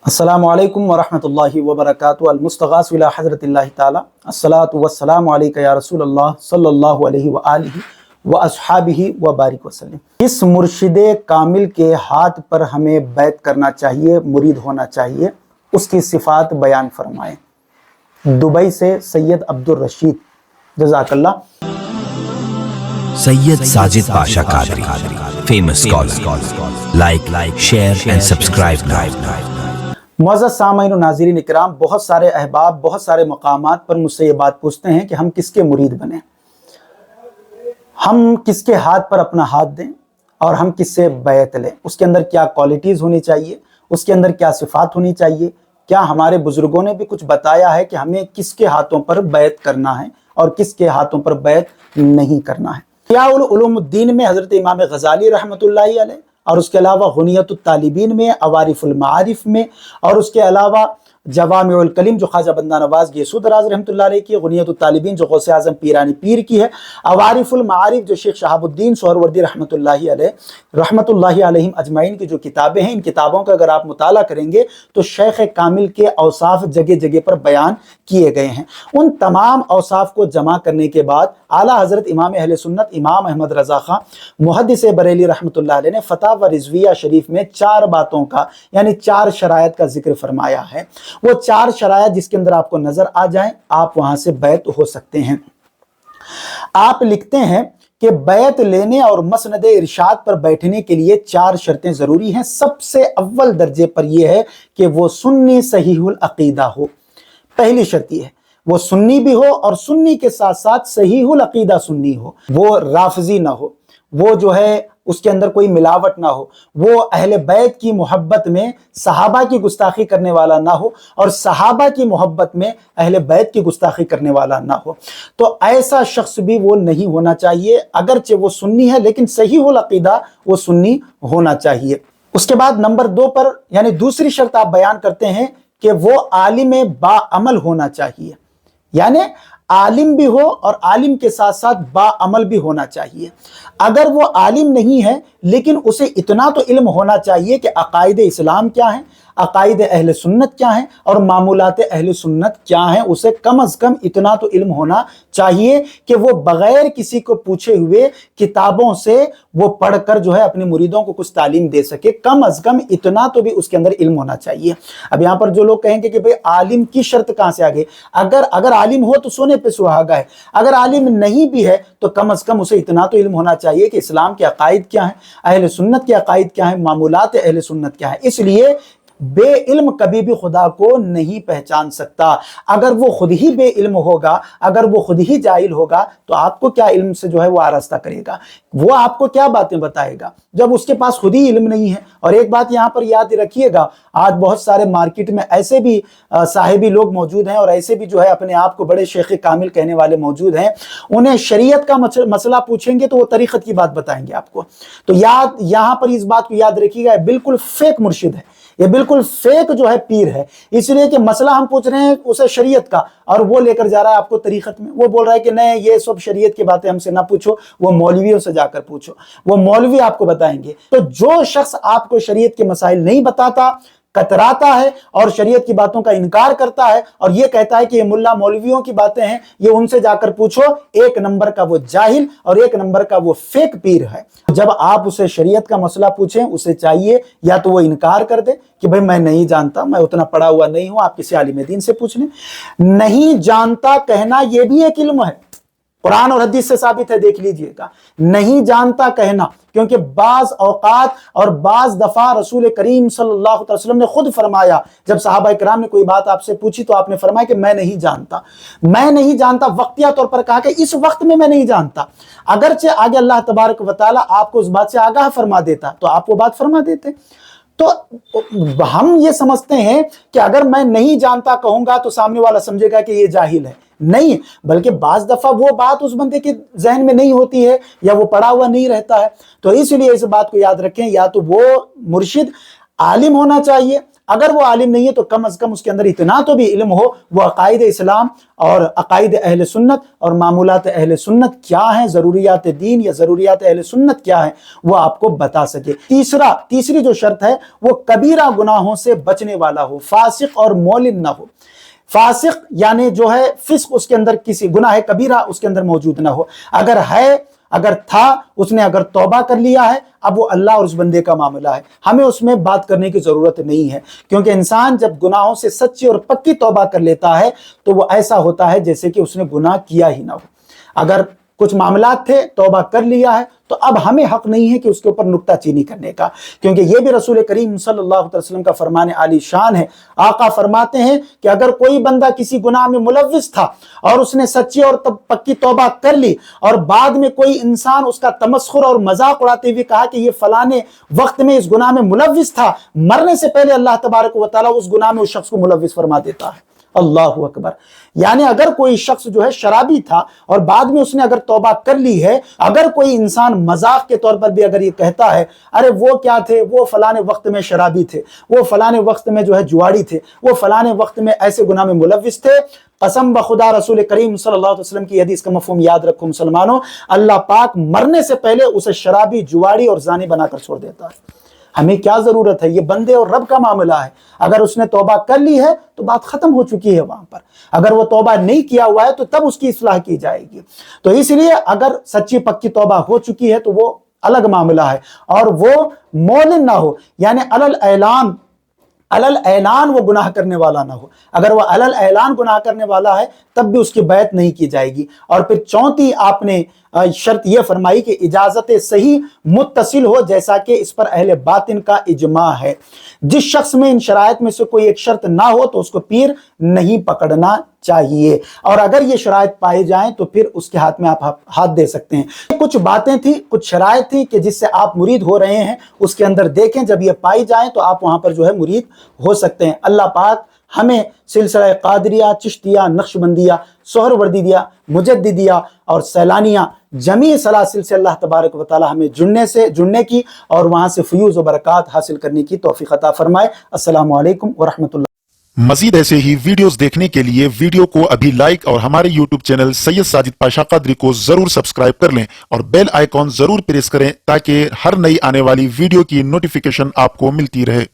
السلام علیکم ورحمۃ اللہ وبرکاتہ۔ المستغاث الی حضرت اللہ تعالی الصلاۃ والسلام علیک یا رسول اللہ صلی اللہ علیہ وآلہ واصحابہ وبارک وسلم۔ اس مرشد کامل کے ہاتھ پر ہمیں بیعت کرنا چاہیے، مرید ہونا چاہیے، اس کی صفات بیان فرمائیں۔ دبئی سے سید عبدالرشید، جزاک اللہ۔ سید Sajid Pasha Qadri, famous scholar. Like, share and subscribe now. معزز سامعین و ناظرین اکرام، بہت سارے احباب بہت سارے مقامات پر مجھ سے یہ بات پوچھتے ہیں کہ ہم کس کے مرید بنیں، ہم کس کے ہاتھ پر اپنا ہاتھ دیں اور ہم کس سے بیعت لیں، اس کے اندر کیا کوالٹیز ہونی چاہیے، اس کے اندر کیا صفات ہونی چاہیے، کیا ہمارے بزرگوں نے بھی کچھ بتایا ہے کہ ہمیں کس کے ہاتھوں پر بیعت کرنا ہے اور کس کے ہاتھوں پر بیعت نہیں کرنا ہے۔ احیاء العلوم الدین میں حضرت امام غزالی رحمۃ اللہ علیہ، اور اس کے علاوہ غنیۃ الطالبین میں، عوارف المعارف میں، اور اس کے علاوہ جوامع الکلم جو خواجہ بندہ نواز گیسو دراز رحمۃ اللہ علیہ کی ہے، غنیۃ الطالبین جو غوث اعظم پیرانی پیر کی ہے، عوارف المعارف جو شیخ شہاب الدین سہروردی رحمۃ اللہ علیہم اجمعین کی جو کتابیں ہیں، ان کتابوں کا اگر آپ مطالعہ کریں گے تو شیخ کامل کے اوصاف جگہ جگہ پر بیان کیے گئے ہیں۔ ان تمام اوصاف کو جمع کرنے کے بعد اعلیٰ حضرت امام اہل سنت امام احمد رضا خان محدث بریلی رحمۃ اللہ علیہ نے فتاوی رضویہ شریف میں 4 باتوں کا یعنی 4 شرائط کا ذکر فرمایا ہے۔ وہ 4 شرائط جس کے اندر آپ کو نظر آ جائیں، آپ وہاں سے بیعت ہو سکتے ہیں۔ آپ لکھتے ہیں کہ بیعت لینے اور مسند ارشاد پر بیٹھنے کے لیے 4 شرطیں ضروری ہیں۔ سب سے اول درجے پر یہ ہے کہ وہ سنی صحیح العقیدہ ہو۔ پہلی شرط یہ ہے وہ سنی بھی ہو اور سنی کے ساتھ ساتھ صحیح العقیدہ سنی ہو، وہ رافضی نہ ہو، وہ جو ہے اس کے اندر کوئی ملاوٹ نہ ہو، وہ اہل بیت کی محبت میں صحابہ کی گستاخی کرنے والا نہ ہو اور صحابہ کی محبت میں اہل بیت کی گستاخی کرنے والا نہ ہو۔ تو ایسا شخص بھی وہ نہیں ہونا چاہیے، اگرچہ وہ سنی ہے لیکن صحیح العقیدہ وہ سنی ہونا چاہیے۔ اس کے بعد نمبر 2 پر یعنی دوسری شرط آپ بیان کرتے ہیں کہ وہ عالم باعمل ہونا چاہیے، یعنی عالم بھی ہو اور عالم کے ساتھ ساتھ باعمل بھی ہونا چاہیے۔ اگر وہ عالم نہیں ہے لیکن اسے اتنا تو علم ہونا چاہیے کہ عقائد اسلام کیا ہیں، عقائد اہل سنت کیا ہیں اور معمولات اہل سنت کیا ہیں، اسے کم از کم اتنا تو علم ہونا چاہیے کہ وہ بغیر کسی کو پوچھے ہوئے کتابوں سے وہ پڑھ کر جو ہے اپنے مریدوں کو کچھ تعلیم دے سکے۔ کم از کم اتنا تو بھی اس کے اندر علم ہونا چاہیے۔ اب یہاں پر جو لوگ کہیں گے کہ بھئی عالم کی شرط کہاں سے آگے، اگر عالم ہو تو سونے پہ سہاگا ہے، اگر عالم نہیں بھی ہے تو کم از کم اسے اتنا تو علم ہونا چاہیے کہ اسلام کے عقائد کیا ہیں، اہل سنت کے عقائد کیا ہیں، معمولات اہل سنت کیا ہیں۔ اس لیے بے علم کبھی بھی خدا کو نہیں پہچان سکتا۔ اگر وہ خود ہی بے علم ہوگا، اگر وہ خود ہی جاہل ہوگا تو آپ کو کیا علم سے جو ہے وہ آراستہ کرے گا، وہ آپ کو کیا باتیں بتائے گا جب اس کے پاس خود ہی علم نہیں ہے۔ اور ایک بات یہاں پر یاد رکھیے گا، آج بہت سارے مارکیٹ میں ایسے بھی صاحبی لوگ موجود ہیں اور ایسے بھی جو ہے اپنے آپ کو بڑے شیخ کامل کہنے والے موجود ہیں، انہیں شریعت کا مسئلہ پوچھیں گے تو وہ طریقت کی بات بتائیں گے آپ کو۔ تو یہاں پر اس بات کو یاد رکھیے گا، بالکل فیک مرشد ہے، یہ بالکل فیک جو ہے پیر ہے، اس لیے کہ مسئلہ ہم پوچھ رہے ہیں اسے شریعت کا اور وہ لے کر جا رہا ہے آپ کو طریقت میں۔ وہ بول رہا ہے کہ نہیں یہ سب شریعت کی باتیں ہم سے نہ پوچھو، وہ مولویوں سے جا کر پوچھو، وہ مولوی آپ کو بتائیں گے۔ تو جو شخص آپ کو شریعت کے مسائل نہیں بتاتا، کتراتا ہے اور شریعت کی باتوں کا انکار کرتا ہے اور یہ کہتا ہے کہ یہ ملا مولویوں کی باتیں ہیں، یہ ان سے جا کر پوچھو، 1 نمبر کا وہ جاہل اور 1 نمبر کا وہ فیک پیر ہے۔ جب آپ اسے شریعت کا مسئلہ پوچھیں، اسے چاہیے یا تو وہ انکار کر دے کہ بھئی میں نہیں جانتا، میں اتنا پڑھا ہوا نہیں ہوں، آپ کسی عالم دین سے پوچھ لیں۔ نہیں جانتا کہنا یہ بھی ایک علم ہے، قرآن اور حدیث سے ثابت ہے، دیکھ لیجئے گا۔ نہیں جانتا کہنا، کیونکہ بعض اوقات اور بعض دفعہ رسول کریم صلی اللہ علیہ وسلم نے خود فرمایا، جب صحابہ کرام نے کوئی بات آپ سے پوچھی تو آپ نے فرمایا کہ میں نہیں جانتا، میں نہیں جانتا، وقتیہ طور پر کہا کہ اس وقت میں نہیں جانتا۔ اگرچہ آگے اللہ تبارک و تعالیٰ آپ کو اس بات سے آگاہ فرما دیتا تو آپ وہ بات فرما دیتے۔ تو ہم یہ سمجھتے ہیں کہ اگر میں نہیں جانتا کہوں گا تو سامنے والا سمجھے گا کہ یہ جاہل ہے، نہیں، بلکہ بعض دفعہ وہ بات اس بندے کے ذہن میں نہیں ہوتی ہے یا وہ پڑھا ہوا نہیں رہتا ہے۔ تو اس لیے اس بات کو یاد رکھیں، یا تو وہ مرشد عالم ہونا چاہیے، اگر وہ عالم نہیں ہے تو کم از کم اس کے اندر اتنا تو بھی علم ہو، وہ عقائد اسلام اور عقائد اہل سنت اور معمولات اہل سنت کیا ہیں، ضروریات دین یا ضروریات اہل سنت کیا ہیں، وہ آپ کو بتا سکے۔ تیسری جو شرط ہے وہ کبیرہ گناہوں سے بچنے والا ہو، فاسق اور مولن نہ ہو۔ فاسق یعنی جو ہے فسق اس کے اندر، کسی گناہ کبیرہ اس کے اندر موجود نہ ہو، اگر تھا اس نے اگر توبہ کر لیا ہے، اب وہ اللہ اور اس بندے کا معاملہ ہے، ہمیں اس میں بات کرنے کی ضرورت نہیں ہے، کیونکہ انسان جب گناہوں سے سچی اور پکی توبہ کر لیتا ہے تو وہ ایسا ہوتا ہے جیسے کہ اس نے گناہ کیا ہی نہ ہو۔ اگر کچھ معاملات تھے، توبہ کر لیا ہے، تو اب ہمیں حق نہیں ہے کہ اس کے اوپر نکتہ چینی کرنے کا، کیونکہ یہ بھی رسول کریم صلی اللہ علیہ وسلم کا فرمان عالی شان ہے۔ آقا فرماتے ہیں کہ اگر کوئی بندہ کسی گناہ میں ملوث تھا اور اس نے سچی اور پکی توبہ کر لی، اور بعد میں کوئی انسان اس کا تمسخر اور مذاق اڑاتے ہوئے کہا کہ یہ فلانے وقت میں اس گناہ میں ملوث تھا، مرنے سے پہلے اللہ تبارک و تعالیٰ اس گناہ میں اس شخص کو ملوث فرما دیتا ہے۔ اللہ اکبر۔ یعنی اگر کوئی شخص جو ہے شرابی تھا اور بعد میں اس نے اگر توبہ کر لی ہے، اگر کوئی انسان مذاق کے طور پر بھی اگر یہ کہتا ہے ارے وہ کیا تھے، وہ فلانے وقت میں شرابی تھے، وہ فلانے وقت میں جو ہے جواری تھے، وہ فلانے وقت میں ایسے گناہ میں ملوث تھے، قسم بخدا رسول کریم صلی اللہ علیہ وسلم کی حدیث کا مفہوم یاد رکھو مسلمانوں، اللہ پاک مرنے سے پہلے اسے شرابی، جواری اور زانی بنا کر چھوڑ دیتا ہے۔ ہمیں کیا ضرورت ہے، یہ بندے اور رب کا معاملہ ہے۔ اگر اس نے توبہ کر لی ہے تو بات ختم ہو چکی ہے وہاں پر، اگر وہ توبہ نہیں کیا ہوا ہے تو تب اس کی اصلاح کی جائے گی۔ تو اس لیے اگر سچی پکی توبہ ہو چکی ہے تو وہ الگ معاملہ ہے، اور وہ مولن نہ ہو، یعنی علل اعلان وہ گناہ کرنے والا نہ ہو۔ اگر وہ علل اعلان گناہ کرنے والا ہے تب بھی اس کی بیعت نہیں کی جائے گی۔ اور پھر چوتھی آپ نے شرط یہ فرمائی کہ اجازت صحیح متصل ہو، جیسا کہ اس پر اہل باطن کا اجماع ہے۔ جس شخص میں ان شرائط میں سے کوئی ایک شرط نہ ہو تو اس کو پیر نہیں پکڑنا چاہیے، اور اگر یہ شرائط پائے جائیں تو پھر اس کے ہاتھ میں آپ ہاتھ دے سکتے ہیں۔ کچھ باتیں تھیں، کچھ شرائط تھیں کہ جس سے آپ مرید ہو رہے ہیں، اس کے اندر دیکھیں، جب یہ پائی جائیں تو آپ وہاں پر جو ہے مرید ہو سکتے ہیں۔ اللہ پاک ہمیں سلسلہ قادریہ، چشتیہ، نقشبندیہ، سہروردیہ، مجددیہ اور سیلانیہ جمیع سلاسل سے اللہ تبارک و تعالی ہمیں جڑنے کی اور وہاں سے فیوز و برکات حاصل کرنے کی توفیق عطا فرمائے۔ السلام علیکم ورحمۃ اللہ۔ مزید ایسے ہی ویڈیوز دیکھنے کے لیے ویڈیو کو ابھی لائک اور ہمارے یوٹیوب چینل سید ساجد پاشا قادری کو ضرور سبسکرائب کر لیں اور بیل آئیکن ضرور پریس کریں تاکہ ہر نئی آنے والی ویڈیو کی نوٹیفیکیشن آپ کو ملتی رہے۔